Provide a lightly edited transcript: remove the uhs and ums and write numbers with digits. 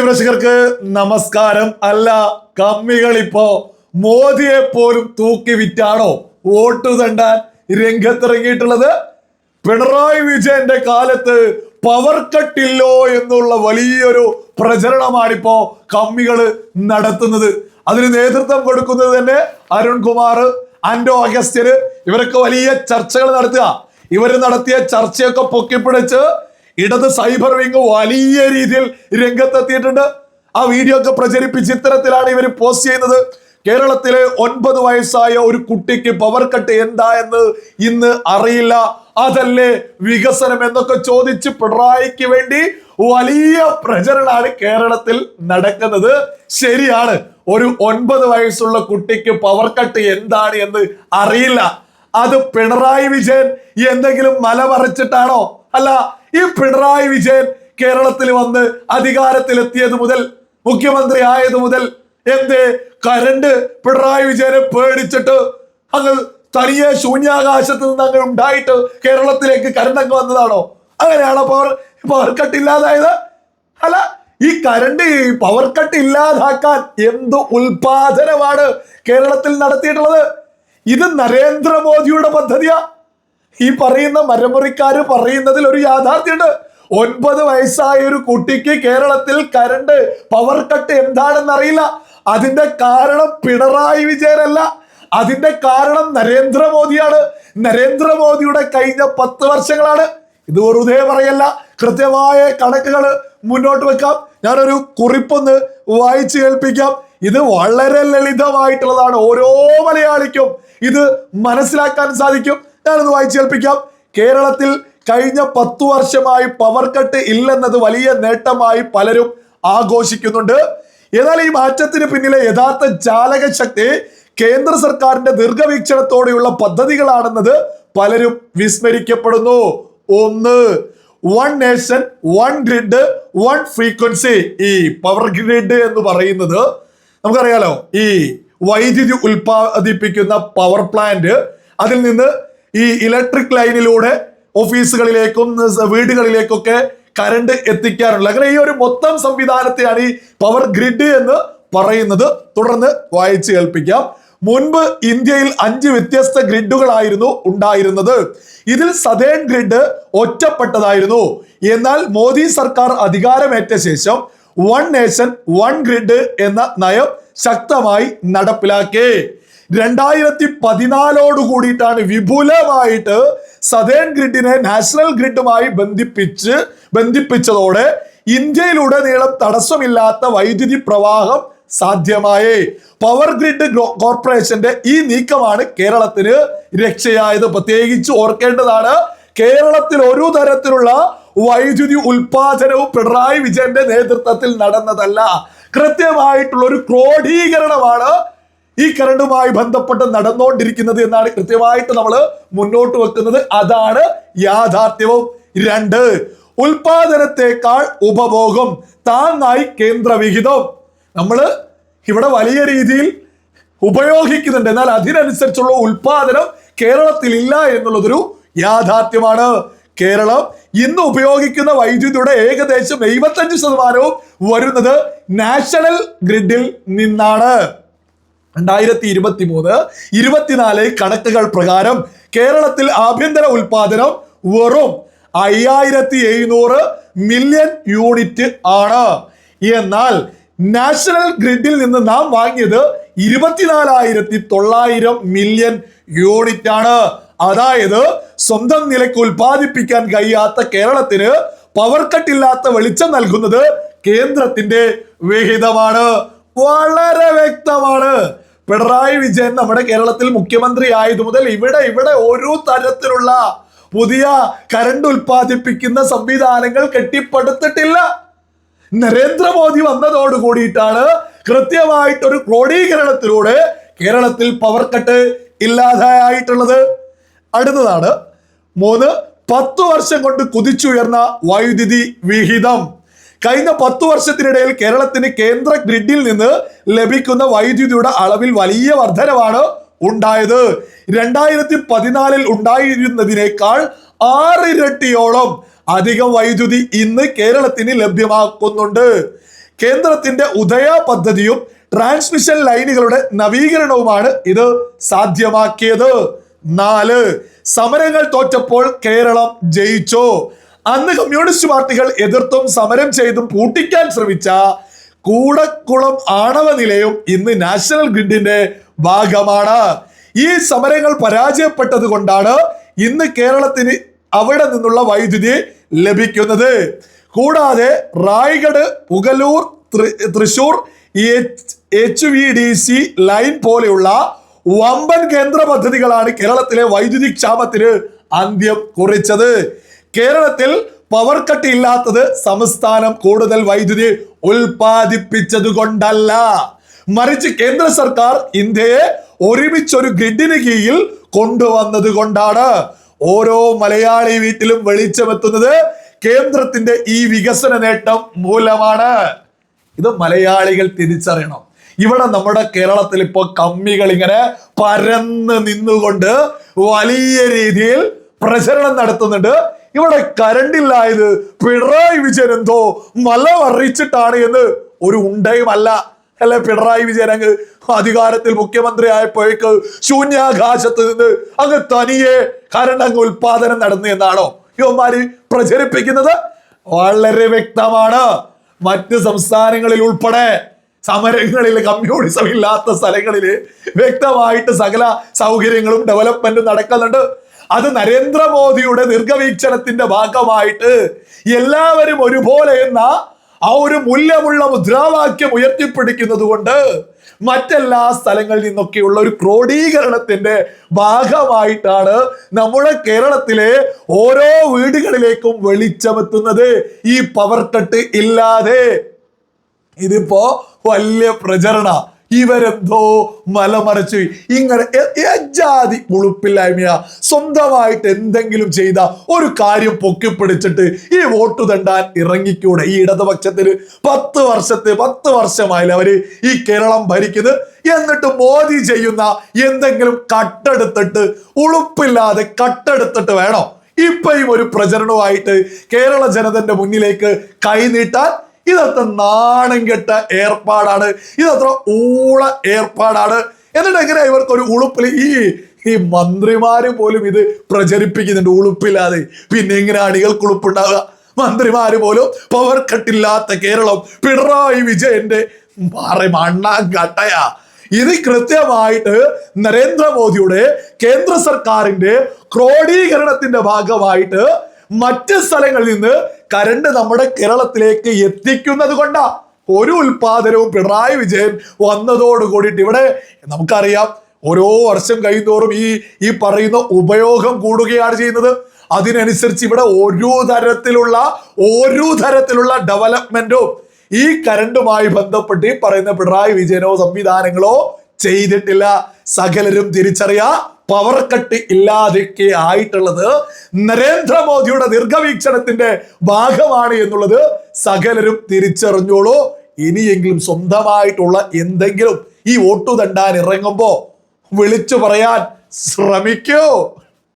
മാന്യപ്രേക്ഷകർക്ക് നമസ്കാരം. അല്ല, കമ്മികൾ ഇപ്പോ മോദിയെ പോലും തൂക്കി വിറ്റാണോ വോട്ട് തണ്ടാൻ രംഗത്തിറങ്ങിയിട്ടുള്ളത്? പിണറായി വിജയന്റെ കാലത്ത് പവർ കട്ടില്ലോ എന്നുള്ള വലിയൊരു പ്രചരണമാണിപ്പോ കമ്മികൾ നടത്തുന്നത്. അതിന് നേതൃത്വം കൊടുക്കുന്നത് തന്നെ അരുൺകുമാർ, ആന്റോ അഗസ്ത്യന്, ഇവരൊക്കെ വലിയ ചർച്ചകൾ നടത്തുക. ഇവര് നടത്തിയ ചർച്ചയൊക്കെ പൊക്കിപ്പിടിച്ച് ഇടത് സൈബർ വിങ് വലിയ രീതിയിൽ രംഗത്തെത്തിയിട്ടുണ്ട്. ആ വീഡിയോ ഒക്കെ പ്രചരിപ്പിച്ച് ഇത്തരത്തിലാണ് ഇവർ പോസ്റ്റ് ചെയ്യുന്നത്. കേരളത്തിലെ 9 വയസ്സായ ഒരു കുട്ടിക്ക് പവർ കട്ട് എന്താ എന്ന് ഇന്ന് അറിയില്ല, അതല്ലേ വികസനം എന്നൊക്കെ ചോദിച്ച് പിണറായിക്ക് വേണ്ടി വലിയ പ്രചരണമാണ് കേരളത്തിൽ നടക്കുന്നത്. ശരിയാണ്, ഒരു 9 വയസ്സുള്ള കുട്ടിക്ക് പവർ കട്ട് എന്താണ് എന്ന് അറിയില്ല. അത് പിണറായി വിജയൻ എന്തെങ്കിലും മല മറിച്ചിട്ടാണോ? അല്ല, ഈ പിണറായി വിജയൻ കേരളത്തിൽ വന്ന് അധികാരത്തിലെത്തിയത് മുതൽ, മുഖ്യമന്ത്രി ആയത് മുതൽ എന്തേ കരണ്ട് പിണറായി വിജയനെ പേടിച്ചിട്ട് അങ്ങ് തനിയെ ശൂന്യാകാശത്ത് നിന്ന് അങ്ങ് ഉണ്ടായിട്ട് കേരളത്തിലേക്ക് കരണ്ടങ്ങ് വന്നതാണോ? അങ്ങനെയാണോ പവർ കട്ട് ഇല്ലാതായത്? അല്ല, ഈ കരണ്ട് പവർ കട്ട് ഇല്ലാതാക്കാൻ എന്ത് ഉൽപാദനമാണ് കേരളത്തിൽ നടത്തിയിട്ടുള്ളത്? ഇത് നരേന്ദ്രമോദിയുടെ പദ്ധതിയാ. ഈ പറയുന്ന മരമുറിക്കാര് പറയുന്നതിൽ ഒരു യാഥാർത്ഥ്യമുണ്ട്. 9 വയസ്സായ ഒരു കുട്ടിക്ക് കേരളത്തിൽ കരണ്ട് പവർ കട്ട് എന്താണെന്ന് അറിയില്ല. അതിന്റെ കാരണം പിണറായി വിജയനല്ല, അതിന്റെ കാരണം നരേന്ദ്രമോദിയാണ്. നരേന്ദ്രമോദിയുടെ കഴിഞ്ഞ 10 വർഷങ്ങളാണ്. ഇത് വെറുതെ പറയല്ല, കൃത്യമായ കണക്കുകൾ മുന്നോട്ട് വെക്കാം. ഞാനൊരു കുറിപ്പൊന്ന് വായിച്ചു കേൾപ്പിക്കാം. ഇത് വളരെ ലളിതമായിട്ടുള്ളതാണ്, ഓരോ മലയാളിക്കും ഇത് മനസ്സിലാക്കാൻ സാധിക്കും. ഞാനൊന്ന് വായിച്ചു കേൾപ്പിക്കാം. കേരളത്തിൽ കഴിഞ്ഞ 10 വർഷമായി പവർ കട്ട് ഇല്ലെന്നത് വലിയ നേട്ടമായി പലരും ആഘോഷിക്കുന്നുണ്ട്. എന്നാൽ ഈ മാറ്റത്തിന് പിന്നിലെ യഥാർത്ഥ ജാലക ശക്തി കേന്ദ്ര സർക്കാരിന്റെ ദീർഘവീക്ഷണത്തോടെയുള്ള പദ്ധതികളാണെന്നത് പലരും വിസ്മരിക്കപ്പെടുന്നു. 1, one nation one grid one frequency. ഈ പവർ ഗ്രിഡ് എന്ന് പറയുന്നത് നമുക്കറിയാലോ, ഈ വൈദ്യുതി ഉൽപ്പാദിപ്പിക്കുന്ന പവർ പ്ലാന്റ്, അതിൽ നിന്ന് ഈ ഇലക്ട്രിക് ലൈനിലൂടെ ഓഫീസുകളിലേക്കും വീടുകളിലേക്കൊക്കെ കറണ്ട് എത്തിക്കാറുണ്ട്. അങ്ങനെ ഈ ഒരു മൊത്തം സംവിധാനത്തെയാണ് ഈ പവർ ഗ്രിഡ് എന്ന് പറയുന്നത്. തുടർന്ന് വായിച്ച് കേൾപ്പിക്കാം. മുൻപ് ഇന്ത്യയിൽ 5 വ്യത്യസ്ത ഗ്രിഡുകളായിരുന്നു ഉണ്ടായിരുന്നത്. ഇതിൽ സതേൺ ഗ്രിഡ് ഒറ്റപ്പെട്ടതായിരുന്നു. എന്നാൽ മോദി സർക്കാർ അധികാരമേറ്റ ശേഷം വൺ നേഷൻ വൺ ഗ്രിഡ് എന്ന നയം ശക്തമായി നടപ്പിലാക്കി. 2014 കൂടിയിട്ടാണ് വിപുലമായിട്ട് സതേൺ ഗ്രിഡിനെ നാഷണൽ ഗ്രിഡുമായി ബന്ധിപ്പിച്ചതോടെ ഇന്ത്യയിലുടനീളം തടസ്സമില്ലാത്ത വൈദ്യുതി പ്രവാഹം സാധ്യമായി. പവർ ഗ്രിഡ് കോർപ്പറേഷന്റെ ഈ നീക്കമാണ് കേരളത്തിന് രക്ഷയായത്. പ്രത്യേകിച്ച് ഓർക്കേണ്ടതാണ്, കേരളത്തിൽ ഒരു തരത്തിലുള്ള വൈദ്യുതി ഉൽപാദനവും പിണറായി വിജയന്റെ നേതൃത്വത്തിൽ നടന്നതല്ല. കൃത്യമായിട്ടുള്ള ഒരു ക്രോഡീകരണമാണ് ഈ കറണ്ടുമായി ബന്ധപ്പെട്ട് നടന്നുകൊണ്ടിരിക്കുന്നത് എന്നാണ് കൃത്യമായിട്ട് നമ്മൾ മുന്നോട്ട് വെക്കുന്നത്. അതാണ് യാഥാർത്ഥ്യവും. 2, ഉൽപാദനത്തെക്കാൾ ഉപഭോഗം താങ്ങായി കേന്ദ്ര വിഹിതം. നമ്മൾ ഇവിടെ വലിയ രീതിയിൽ ഉപയോഗിക്കുന്നുണ്ട്, എന്നാൽ അതിനനുസരിച്ചുള്ള ഉൽപാദനം കേരളത്തിൽ ഇല്ല എന്നുള്ളതൊരു യാഥാർത്ഥ്യമാണ്. കേരളം ഇന്ന് ഉപയോഗിക്കുന്ന വൈദ്യുതിയുടെ ഏകദേശം 75% വരുന്നത് നാഷണൽ ഗ്രിഡിൽ നിന്നാണ്. 2023-24 കണക്കുകൾ പ്രകാരം കേരളത്തിൽ ആഭ്യന്തര ഉൽപാദനം വെറും 5700 മില്യൺ യൂണിറ്റ് ആണ്. എന്നാൽ നാഷണൽ ഗ്രിഡിൽ നിന്ന് നാം വാങ്ങിയത് 24,900 മില്യൺ യൂണിറ്റ് ആണ്. അതായത് സ്വന്തം നിലയ്ക്ക് ഉൽപ്പാദിപ്പിക്കാൻ കഴിയാത്ത കേരളത്തിന് പവർ കട്ടില്ലാത്ത വെളിച്ചം നൽകുന്നത് കേന്ദ്രത്തിന്റെ വിഹിതമാണ്. വളരെ വ്യക്തമാണ്. പിണറായി വിജയൻ നമ്മുടെ കേരളത്തിൽ മുഖ്യമന്ത്രി ആയതു മുതൽ ഇവിടെ ഒരു തരത്തിലുള്ള പുതിയ കരണ്ട് ഉൽപ്പാദിപ്പിക്കുന്ന സംവിധാനങ്ങൾ കെട്ടിപ്പടുത്തിട്ടില്ല. നരേന്ദ്രമോദി വന്നതോട് കൂടിയിട്ടാണ് കൃത്യമായിട്ടൊരു ക്രോഡീകരണത്തിലൂടെ കേരളത്തിൽ പവർ കട്ട് ഇല്ലാതായിട്ടുള്ളത്. അടുത്തതാണ് 3, 10 വർഷം കൊണ്ട് കുതിച്ചുയർന്ന വൈദ്യുതി വിഹിതം. കഴിഞ്ഞ 10 വർഷത്തിനിടയിൽ കേരളത്തിന് കേന്ദ്ര ഗ്രിഡിൽ നിന്ന് ലഭിക്കുന്ന വൈദ്യുതിയുടെ അളവിൽ വലിയ വർധനവാണ് ഉണ്ടായത്. 2014 ഉണ്ടായിരുന്നതിനേക്കാൾ 6 ഇരട്ടിയോളം അധികം വൈദ്യുതി ഇന്ന് കേരളത്തിന് ലഭ്യമാക്കുന്നുണ്ട്. കേന്ദ്രത്തിന്റെ ഉദയ പദ്ധതിയും ട്രാൻസ്മിഷൻ ലൈനുകളുടെ നവീകരണവുമാണ് ഇത് സാധ്യമാക്കിയത്. 4. സമരങ്ങൾ തോറ്റപ്പോൾ കേരളം ജയിച്ചു. അന്ന് കമ്മ്യൂണിസ്റ്റ് പാർട്ടികൾ എതിർത്തും സമരം ചെയ്തും പൂട്ടിക്കാൻ ശ്രമിച്ച കൂടക്കുളം ആണവ നിലയം ഇന്ന് നാഷണൽ ഗ്രിഡിന്റെ ഭാഗമാണ്. ഈ സമരങ്ങൾ പരാജയപ്പെട്ടത് കൊണ്ടാണ് ഇന്ന് കേരളത്തിന് അവിടെ നിന്നുള്ള വൈദ്യുതി ലഭിക്കുന്നത്. കൂടാതെ റായ്ഗഡ്, പുഗലൂർ, തൃശൂർ HVDC ലൈൻ പോലെയുള്ള വമ്പൻ കേന്ദ്ര പദ്ധതികളാണ് കേരളത്തിലെ വൈദ്യുതി ക്ഷാമത്തിന് അന്ത്യം കുറിച്ചത്. കേരളത്തിൽ പവർ കട്ട് ഇല്ലാത്തത് സംസ്ഥാനം കൂടുതൽ വൈദ്യുതി ഉൽപ്പാദിപ്പിച്ചത് കൊണ്ടല്ല, മറിച്ച് കേന്ദ്ര സർക്കാർ ഇന്ത്യയെ ഒരുമിച്ചൊരു ഗ്രിഡിന് കീഴിൽ കൊണ്ടുവന്നത് കൊണ്ടാണ്. ഓരോ മലയാളി വീട്ടിലും വെളിച്ചമെത്തുന്നത് കേന്ദ്രത്തിന്റെ ഈ വികസന നേട്ടം മൂലമാണ്. ഇത് മലയാളികൾ തിരിച്ചറിയണം. ഇവിടെ നമ്മുടെ കേരളത്തിൽ ഇപ്പോൾ കമ്മികൾ ഇങ്ങനെ പരന്ന് നിന്നുകൊണ്ട് വലിയ രീതിയിൽ പ്രചരണം നടത്തുന്നുണ്ട്. ഇവിടെ കരണ്ടില്ലായത് പിണറായി വിജയൻ എന്തോ മല മറിച്ചിട്ടാണ് എന്ന് ഒരു ഉണ്ടയുമല്ല. അല്ലെ, പിണറായി വിജയൻ അങ്ങ് അധികാരത്തിൽ മുഖ്യമന്ത്രി ആയപ്പോഴേക്ക് ശൂന്യാകാശത്ത് നിന്ന് അങ്ങ് തനിയെ കരണ്ട് അങ്ങ് ഉൽപാദനം നടന്നു എന്നാണോ ഇവന്മാര് പ്രചരിപ്പിക്കുന്നത്? വളരെ വ്യക്തമാണ്. മറ്റ് സംസ്ഥാനങ്ങളിൽ ഉൾപ്പെടെ സമരങ്ങളിൽ കമ്മ്യൂണിസം ഇല്ലാത്ത സ്ഥലങ്ങളിൽ വ്യക്തമായിട്ട് സകല സൗകര്യങ്ങളും ഡെവലപ്മെന്റും നടക്കുന്നുണ്ട്. അത് നരേന്ദ്രമോദിയുടെ ദീർഘവീക്ഷണത്തിന്റെ ഭാഗമായിട്ട് എല്ലാവരും ഒരുപോലെ എന്ന ആ ഒരു മൂല്യമുള്ള മുദ്രാവാക്യം ഉയർത്തിപ്പിടിക്കുന്നത് കൊണ്ട് മറ്റെല്ലാ സ്ഥലങ്ങളിൽ നിന്നൊക്കെയുള്ള ഒരു ക്രോഡീകരണത്തിന്റെ ഭാഗമായിട്ടാണ് നമ്മുടെ കേരളത്തിലെ ഓരോ വീടുകളിലേക്കും വെളിച്ചമെത്തുന്നത്. ഈ പവർ കട്ട് ഇല്ലാതെ ഇതിപ്പോ വലിയ പ്രചരണ, ഇവരെന്തോ മലമറച്ചു ഇങ്ങനെ ജാതി ഉളുപ്പില്ലായ്മ. സ്വന്തമായിട്ട് എന്തെങ്കിലും ചെയ്ത ഒരു കാര്യം പൊക്കിപ്പിടിച്ചിട്ട് ഈ വോട്ട് തണ്ടാൻ ഇറങ്ങിക്കൂടെ? ഈ ഇടതുപക്ഷത്തിന് 10 വർഷമായില്ല അവര് ഈ കേരളം ഭരിക്കുന്നത്. എന്നിട്ട് മോദി ചെയ്യുന്ന എന്തെങ്കിലും കട്ടെടുത്തിട്ട് ഉളുപ്പില്ലാതെ കട്ടെടുത്തിട്ട് വേണോ ഇപ്പയും ഒരു പ്രചരണവുമായിട്ട് കേരള ജനതന്റെ മുന്നിലേക്ക് കൈനീട്ടാൻ? ഇതത്ര നാണം കെട്ട ഏർപ്പാടാണ്, ഇതത്ര ഊള ഏർപ്പാടാണ്. എന്നിട്ട് എങ്ങനെ ഇവർക്കൊരു ഉളുപ്പിൽ ഈ മന്ത്രിമാര് പോലും ഇത് പ്രചരിപ്പിക്കുന്നുണ്ട് ഉളുപ്പില്ലാതെ? പിന്നെ എങ്ങനെ അണികൾക്ക് ഉളുപ്പുണ്ടാവുക? മന്ത്രിമാര് പോലും പവർ കട്ടില്ലാത്ത കേരളം പിണറായി വിജയന്റെ മണ്ണാങ്കട്ടയാ. ഇത് കൃത്യമായിട്ട് നരേന്ദ്രമോദിയുടെ കേന്ദ്ര സർക്കാരിന്റെ ക്രോഡീകരണത്തിന്റെ ഭാഗമായിട്ട് മറ്റ് സ്ഥലങ്ങളിൽ നിന്ന് കരണ്ട് നമ്മുടെ കേരളത്തിലേക്ക് എത്തിക്കുന്നത് കൊണ്ടാ. ഒരു ഉൽപാദനവും പിണറായി വിജയൻ വന്നതോട് കൂടിയിട്ട് ഇവിടെ നമുക്കറിയാം ഓരോ വർഷം കഴിയുന്തോറും ഈ പറയുന്ന ഉപയോഗം കൂടുകയാണ് ചെയ്യുന്നത്. അതിനനുസരിച്ച് ഇവിടെ ഒരു തരത്തിലുള്ള ഡെവലപ്മെന്റും ഈ കരണ്ടുമായി ബന്ധപ്പെട്ട് ഈ പറയുന്ന പിണറായി വിജയനോ സംവിധാനങ്ങളോ ചെയ്തിട്ടില്ല. സകലരും തിരിച്ചറിയാ പവർ കട്ട് ഇല്ലാതൊക്കെ ആയിട്ടുള്ളത് നരേന്ദ്രമോദിയുടെ ദീർഘവീക്ഷണത്തിന്റെ ഭാഗമാണ് എന്നുള്ളത് സകലരും തിരിച്ചറിഞ്ഞോളൂ. ഇനിയെങ്കിലും സ്വന്തമായിട്ടുള്ള എന്തെങ്കിലും ഈ വോട്ടു തണ്ടാൻ ഇറങ്ങുമ്പോ വിളിച്ചു പറയാൻ ശ്രമിക്കൂ.